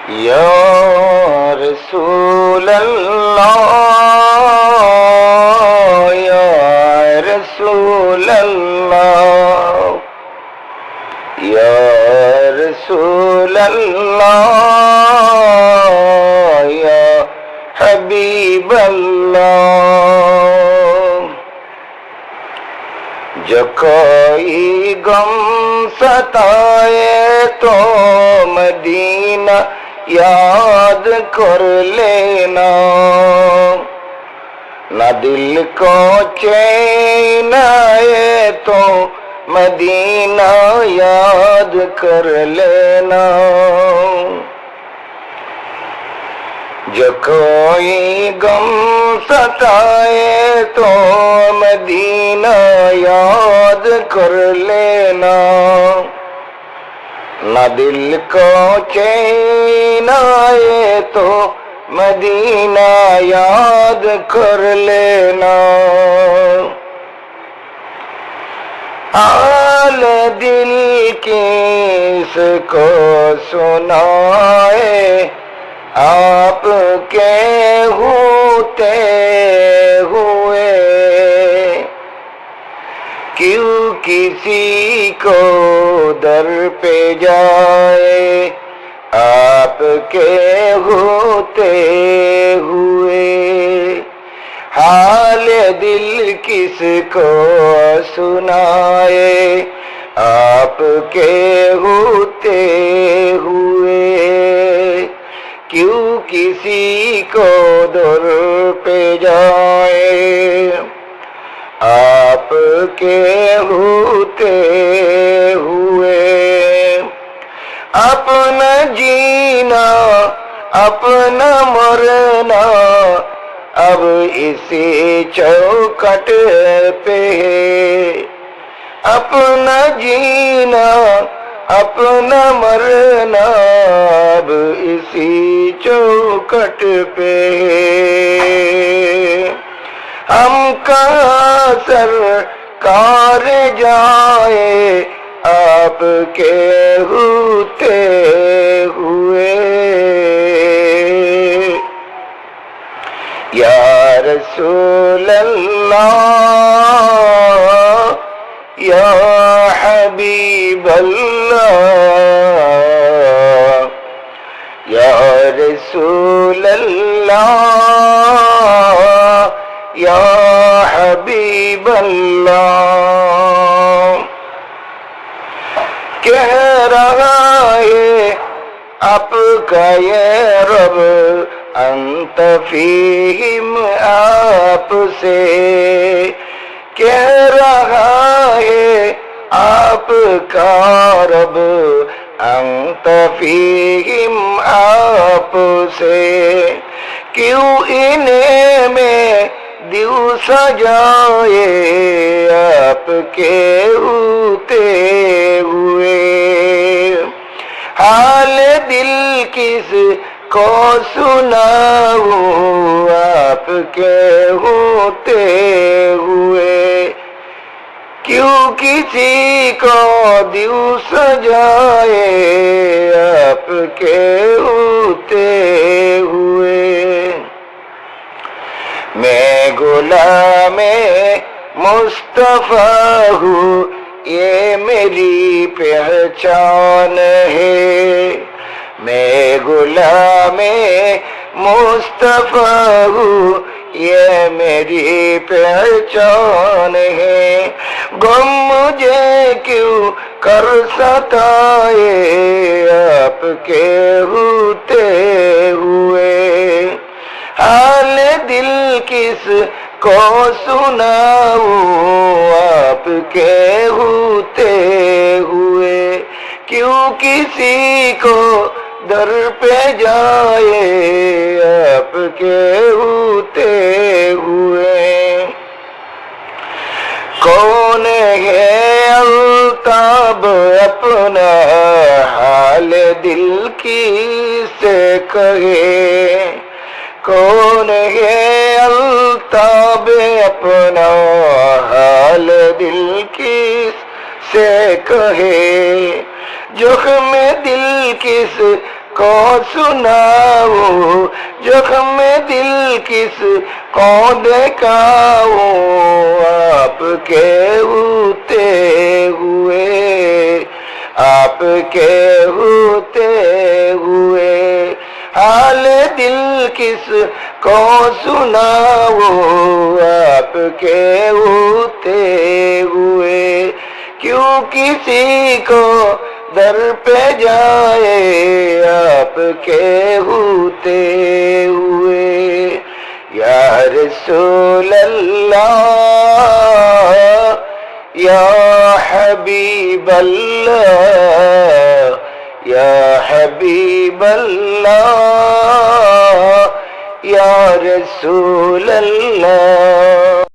یا رسول اللہ یا رسول اللہ یا رسول اللہ یا حبیب اللہ. جو کوئی غم ستائے تو مدینہ یاد کر لینا، نہ دل کو چین آئے تو مدینہ یاد کر لینا. جو کوئی غم ستائے تو مدینہ یاد کر لینا، نہ دل کو چین آئے تو مدینہ یاد کر لینا. حال دل کس کو سنائے آپ کے ہوتے ہوئے، کیوں کسی کو در پہ جائے آپ کے ہوتے ہوئے. حال دل کس کو سنائے آپ کے ہوتے ہوئے، کیوں کسی کو در پہ جائے آپ کے ہوتے ہوئے. اپنا جینا اپنا مرنا اب اسی چوکٹ پہ ہے، اپنا جینا اپنا مرنا اب اسی چوکٹ پہ ہے. ہم کہاں سرکار جائے آپ کے ہوتے ہوئے. یا رسول اللہ یا حبیب اللہ یا رسول اللہ یا حبیب اللہ. کہہ رہا ہے آپ کا یہ رب انت فیہم آپ سے، کہہ رہا ہے آپ کا رب انت فیہم آپ سے. کیوں انہیں میں دیو سجائے آپ کے ہوتے ہوئے. حال دل کس کو سناؤں آپ کے ہوتے ہوئے، کیوں کسی کو دیو سجائے آپ کے ہوتے ہوئے. میں غلام مصطفیٰ ہوں یہ میری پہچان ہے، میں غلام مصطفیٰ ہوں یہ میری پہچان ہے. غم مجھے کیوں کر ستائے آپ کے ہوتے ہوئے. حال دل کس کو سناؤں آپ کے ہوتے ہوئے، کیوں کسی کو در پہ جائے آپ کے ہوتے ہوئے. کون ہے الطاف اپنا حال دل کی سے کہے، کون ہے الطاف اپنا حال دل کی سے کہے. زخم دل کس کو سناؤ، زخم دل کس کو دکھاؤ، آپ کے ہوتے ہوئے، آپ کے ہوتے ہوئے حال دل کس کو سناؤ، آپ کے ہوتے ہوئے کیوں کسی کو در پہ جائے، آپ کے ہوتے ہوئے یا رسول اللہ، یا حبیب اللہ، یا حبیب اللہ، یا رسول اللہ۔